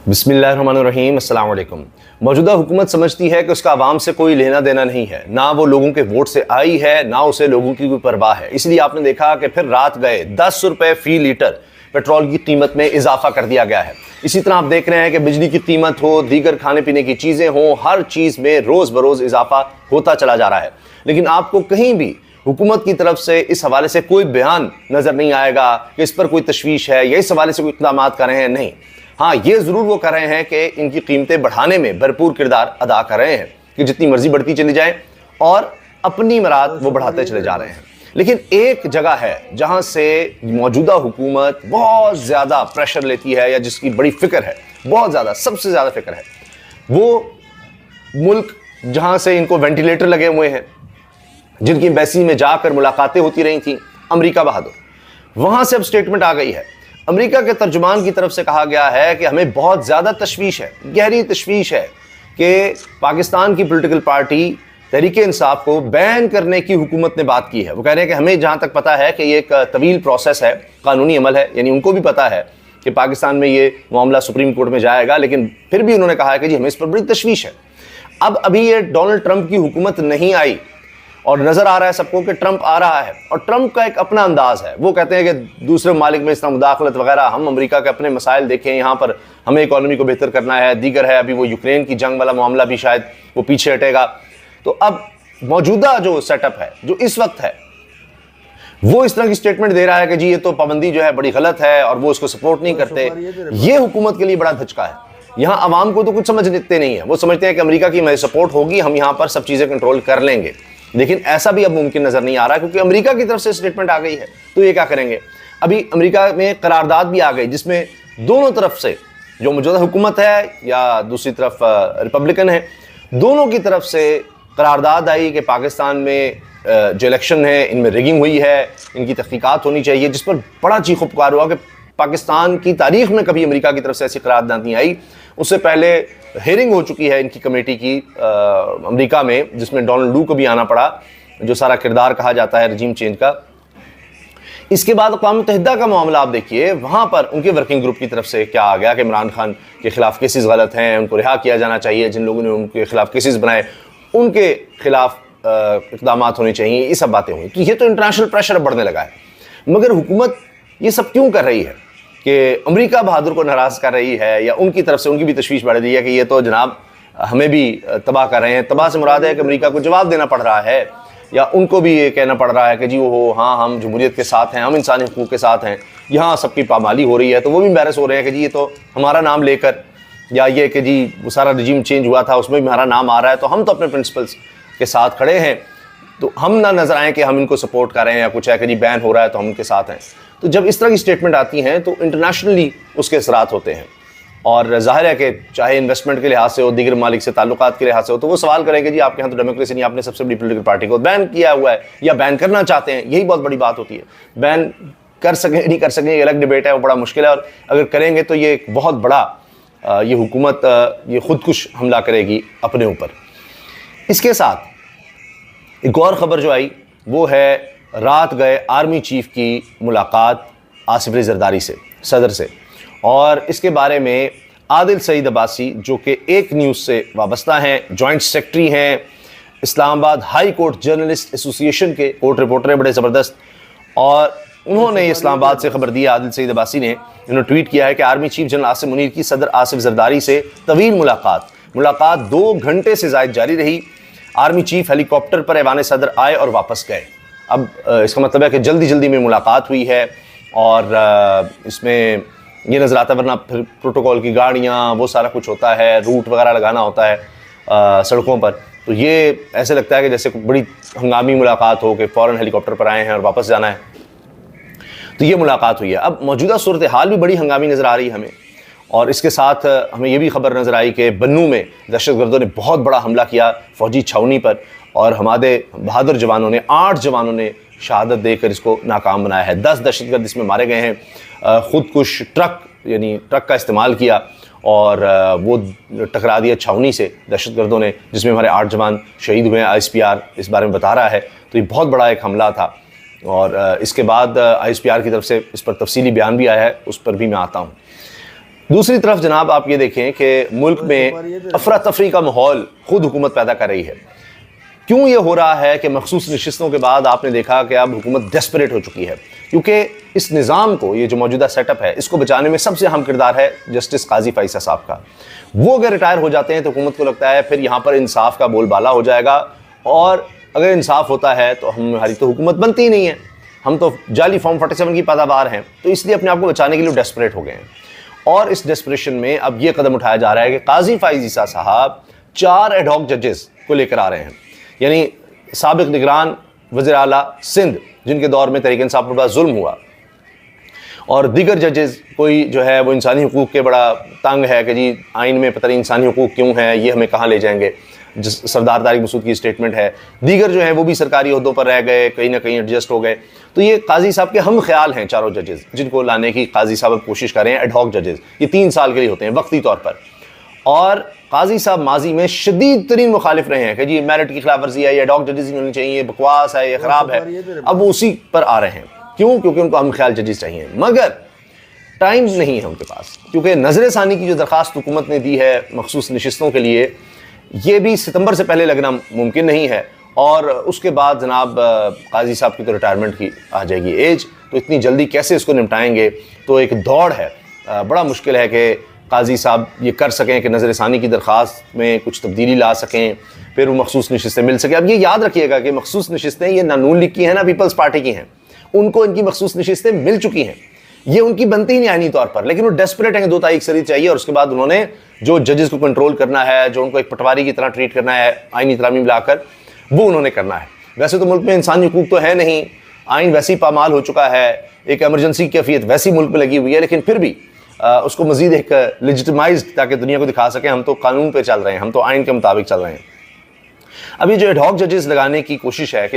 बिस्मिल्लाहिर्रहमानिर्रहीम, अस्सलाम वालेकुम। मौजूदा हुकूमत समझती है कि उसका आवाम से कोई लेना देना नहीं है, ना वो लोगों के वोट से आई है, ना उसे लोगों की कोई परवाह है। इसलिए आपने देखा कि फिर रात गए 10 रुपए फी लीटर पेट्रोल की कीमत में इजाफा कर दिया गया है। इसी तरह आप देख रहे हैं कि बिजली की कीमत हो, दीगर खाने पीने की चीज़ें हों, हर चीज़ में रोज़ बरोज़ इजाफा होता चला जा रहा है। लेकिन आपको कहीं भी हुकूमत की तरफ से इस हवाले से कोई बयान नज़र नहीं आएगा कि इस पर कोई तशवीश है या इस हवाले से कोई इक़दाम कर रहे हैं। नहीं, हाँ, ये ज़रूर वो कर रहे हैं कि इनकी कीमतें बढ़ाने में भरपूर किरदार अदा कर रहे हैं कि जितनी मर्जी बढ़ती चली जाए और अपनी मराद वो बढ़ाते चले जा रहे हैं। लेकिन एक जगह है जहाँ से मौजूदा हुकूमत बहुत ज़्यादा प्रेशर लेती है या जिसकी बड़ी फ़िक्र है, बहुत ज़्यादा, सबसे ज़्यादा फ़िक्र है, वो मुल्क जहाँ से इनको वेंटिलेटर लगे हुए हैं, जिनकी एम्बेसी में जाकर मुलाकातें होती रही थी, अमेरिका बहादुर, वहाँ से अब स्टेटमेंट आ गई है। अमेरिका के तर्जुमान की तरफ से कहा गया है कि हमें बहुत ज़्यादा तशवीश है, गहरी तशवीश है कि पाकिस्तान की पॉलिटिकल पार्टी तहरीक इंसाफ को बैन करने की हुकूमत ने बात की है। वो कह रहे हैं कि हमें जहाँ तक पता है कि ये एक तवील प्रोसेस है, कानूनी अमल है, यानी उनको भी पता है कि पाकिस्तान में ये मामला सुप्रीम कोर्ट में जाएगा, लेकिन फिर भी उन्होंने कहा है कि जी हमें इस पर बड़ी तशवीश है। अब अभी ये डोनाल्ड ट्रंप की हुकूमत नहीं आई और नज़र आ रहा है सबको कि ट्रंप आ रहा है, और ट्रंप का एक अपना अंदाज़ है। वो कहते हैं कि दूसरे ममालिक में इस तरह मुदाखलत वगैरह, हम अमेरिका के अपने मसाइल देखें, यहाँ पर हमें इकॉनमी को बेहतर करना है, दीगर है, अभी वो यूक्रेन की जंग वाला मामला भी शायद वो पीछे हटेगा। तो अब मौजूदा जो सेटअप है, जो इस वक्त है, वो इस तरह की स्टेटमेंट दे रहा है कि जी ये तो पाबंदी जो है बड़ी गलत है और वो इसको सपोर्ट नहीं करते। ये हुकूमत के लिए बड़ा धचका है। यहाँ अवाम को तो कुछ समझते नहीं है, वो समझते हैं कि अमेरिका की हमारी सपोर्ट होगी, हम यहाँ पर सब चीज़ें कंट्रोल कर लेंगे। लेकिन ऐसा भी अब मुमकिन नजर नहीं आ रहा, क्योंकि अमेरिका की तरफ से स्टेटमेंट आ गई है। तो ये क्या करेंगे? अभी अमेरिका में करारदाद भी आ गई जिसमें दोनों तरफ से, जो मौजूदा हुकूमत है या दूसरी तरफ रिपब्लिकन है, दोनों की तरफ से करारदाद आई कि पाकिस्तान में जो इलेक्शन है इनमें रिगिंग हुई है, इनकी तहकीकात होनी चाहिए, जिस पर बड़ा चीख पुकार हुआ कि पाकिस्तान की तारीख में कभी अमेरिका की तरफ से ऐसी करारदाद नहीं आई। उससे पहले हेयरिंग हो चुकी है इनकी कमेटी की अमेरिका में, जिसमें डोनाल्ड लू को भी आना पड़ा, जो सारा किरदार कहा जाता है रजीम चेंज का। इसके बाद अक़वाम मुत्तहिदा का मामला आप देखिए, वहाँ पर उनके वर्किंग ग्रुप की तरफ से क्या आ गया कि इमरान खान के खिलाफ केसेस गलत हैं, उनको रिहा किया जाना चाहिए, जिन लोगों ने उनके खिलाफ केसेस बनाए उनके खिलाफ इक़दाम होने चाहिए, ये सब बातें हुई। तो ये तो इंटरनेशनल प्रेशर बढ़ने लगा है। मगर हुकूमत ये सब क्यों कर रही है कि अमेरिका बहादुर को नाराज़ कर रही है, या उनकी तरफ से उनकी भी तशवीश बढ़ रही है कि ये तो जनाब हमें भी तबाह कर रहे हैं। तबाह से मुराद है कि अमेरिका को जवाब देना पड़ रहा है, या उनको भी ये कहना पड़ रहा है कि जी वो हाँ, हम जमहूरियत के साथ हैं, हम इंसानी हकूक़ के साथ हैं, यहाँ सबकी पामाली हो रही है। तो वो भी एम्बैरस हो रहे हैं कि जी ये तो हमारा नाम लेकर, या ये कि जी वो सारा रजीम चेंज हुआ था उसमें भी हमारा नाम आ रहा है, तो हम तो अपने प्रिंसिपल्स के साथ खड़े हैं, तो हम ना नजर आए कि हम इनको सपोर्ट कर रहे हैं, या कुछ है कि जी बैन हो रहा है तो हम उनके साथ हैं। तो जब इस तरह की स्टेटमेंट आती हैं तो इंटरनेशनली उसके असरात होते हैं, और जाहिर है कि चाहे इन्वेस्टमेंट के लिहाज से हो, दीगर मालिक से ताल्लुकात के लिहाज से हो, तो वो सवाल करेंगे जी आपके यहाँ तो डेमोक्रेसी नहीं, आपने सबसे बड़ी पोलिटिकल पार्टी को बैन किया हुआ है या बैन करना चाहते हैं। यही बहुत बड़ी बात होती है। बैन कर सकें नहीं कर सकें ये अलग डिबेट है, वो बड़ा मुश्किल है, और अगर करेंगे तो ये एक बहुत बड़ा ये हुकूमत ये खुदकुश हमला करेगी अपने ऊपर। इसके साथ एक और ख़बर जो आई वो है, रात गए आर्मी चीफ की मुलाकात आसिफ अली जरदारी से, सदर से, और इसके बारे में आदिल सईद अब्बासी जो कि एक न्यूज़ से वाबस्ता हैं, जॉइंट सेक्रेटरी हैं, Islamabad high court journalist association के कोर्ट रिपोर्टर हैं बड़े ज़बरदस्त, और उन्होंने इस्लामाबाद से खबर दी है। आदिल सईद अब्बासी ने उन्होंने ट्वीट किया है कि army chief general Asim Munir की सदर आसिफ जरदारी से तवील मुलाकात 2 घंटे से ज़ायद जारी रही। आर्मी चीफ हेलीकॉप्टर पर ऐवान सदर आए और वापस गए। अब इसका मतलब है कि जल्दी में मुलाकात हुई है, और इसमें ये नज़र आता है, वरना फिर प्रोटोकॉल की गाड़ियाँ वो सारा कुछ होता है, रूट वगैरह लगाना होता है सड़कों पर, तो ये ऐसे लगता है कि जैसे बड़ी हंगामी मुलाकात हो कि फ़ौरन हेलीकॉप्टर पर आए हैं और वापस जाना है। तो ये मुलाकात हुई है। अब मौजूदा सूरत हाल भी बड़ी हंगामी नज़र आ रही है हमें, और इसके साथ हमें ये भी खबर नज़र आई कि बन्नू में दहशतगर्दों ने बहुत बड़ा हमला किया फ़ौजी छावनी पर, और हमारे बहादुर जवानों ने 8 जवानों ने शहादत देकर इसको नाकाम बनाया है। 10 दहशतगर्द इसमें मारे गए हैं। खुदकुश ट्रक, यानी ट्रक का इस्तेमाल किया और वो टकरा दिया छावनी से दहशतगर्दों ने, जिसमें हमारे 8 जवान शहीद हुए हैं। ISPR इस बारे में बता रहा है। तो ये बहुत बड़ा एक हमला था, और इसके बाद ISPR की तरफ से इस पर तफसीली बयान भी आया है, उस पर भी मैं आता हूँ। दूसरी तरफ जनाब आप ये देखें कि मुल्क में अफरा तफरी का माहौल खुद हुकूमत पैदा कर रही है। क्यों ये हो रहा है कि मखसूस नशिस्तों के बाद आपने देखा कि अब हुकूमत डेस्परेट हो चुकी है, क्योंकि इस निज़ाम को, ये जो मौजूदा सेटअप है, इसको बचाने में सबसे अहम किरदार है जस्टिस काजी फ़ाइज़ा साहब का। वो अगर रिटायर हो जाते हैं तो हुकूमत को लगता है फिर यहाँ पर इंसाफ का बोलबाला हो जाएगा, और अगर इंसाफ होता है तो हमारी तो हुकूमत बनती ही नहीं है, हम तो जाली फॉर्म 47 की पैदावार हैं। तो इसलिए अपने आप को बचाने के लिए डेस्परेट हो गए हैं, और इस डेस्परेशन में अब ये कदम उठाया जा रहा है कि काजी फ़ाइज़ा साहब 4 एडहॉक जजेस को लेकर आ रहे हैं, यानी साबिक निगरान वज़ीर आला सिंध जिनके दौर में तहरीक इंसाफ पर बड़ा जुल्म हुआ, और दीगर जजेस कोई जो है वो इंसानी हुकूक के बड़ा तंग है कि जी आइन में पता नहीं इंसानी हुकूक क्यों है, ये हमें कहाँ ले जाएंगे, जिस सरदार तारिक मसूद की स्टेटमेंट है। दीगर जो है वो भी सरकारी ओहदों पर रह गए, कहीं ना कहीं एडजस्ट हो गए। तो ये काजी साहब के हम ख्याल हैं चारों जजेस जिनको लाने की काजी साहब कोशिश कर रहे हैं, एडहॉक जजेस। ये 3 साल के लिए होते हैं वक्ती तौर पर, और काजी साहब माजी में शदीद तरीन मुखालिफ रहे हैं कि जी मेरिट की खिलाफ वर्जी है, ये एडहॉक जजेस नहीं होनी चाहिए, बकवास है, ये ख़राब है। अब वो उसी पर आ रहे हैं। क्यों? क्योंकि उनको हम ख्याल जजेस चाहिए, मगर टाइम नहीं है उनके पास, क्योंकि नजर सानी की जो दरख्वास्त हुकूमत ने दी है मखसूस नशिस्तों के लिए, ये भी सितंबर से पहले लगना मुमकिन नहीं है, और उसके बाद जनाब काजी साहब की तो रिटायरमेंट की आ जाएगी एज, तो इतनी जल्दी कैसे इसको निपटाएंगे? तो एक दौड़ है, बड़ा मुश्किल है कि काजी साहब ये कर सकें कि नजर सानी की दरख्वास्त में कुछ तब्दीली ला सकें, फिर वो मखसूस नशिस्तें मिल सकें। अब ये याद रखिएगा कि मखसूस नशिस्तें ये ना नून लीग की हैं ना पीपल्स पार्टी की हैं, उनको इनकी मखसूस नशिस्तें मिल चुकी हैं, ये उनकी बनती ही नहीं आईनी तौर पर, लेकिन वो डेस्परेट हैं 2 तारीख से चाहिए, और उसके बाद उन्होंने जो जजेस को कंट्रोल करना है, जो उनको एक पटवारी की तरह ट्रीट करना है आईनी तरामीम लाकर, वो उन्होंने करना है। वैसे तो मुल्क में इंसानी हुकूक तो है नहीं, आइन वैसे ही पामाल हो चुका है, एक एमरजेंसी की कैफियत वैसी मुल्क में लगी हुई है, लेकिन फिर भी उसको मजीद एक लेजिटिमाइज्ड, ताकि दुनिया को दिखा सकें हम तो कानून पे चल रहे हैं, हम तो आइन के मुताबिक चल रहे हैं। अब ये जो एडहॉक जजेस लगाने की कोशिश है कि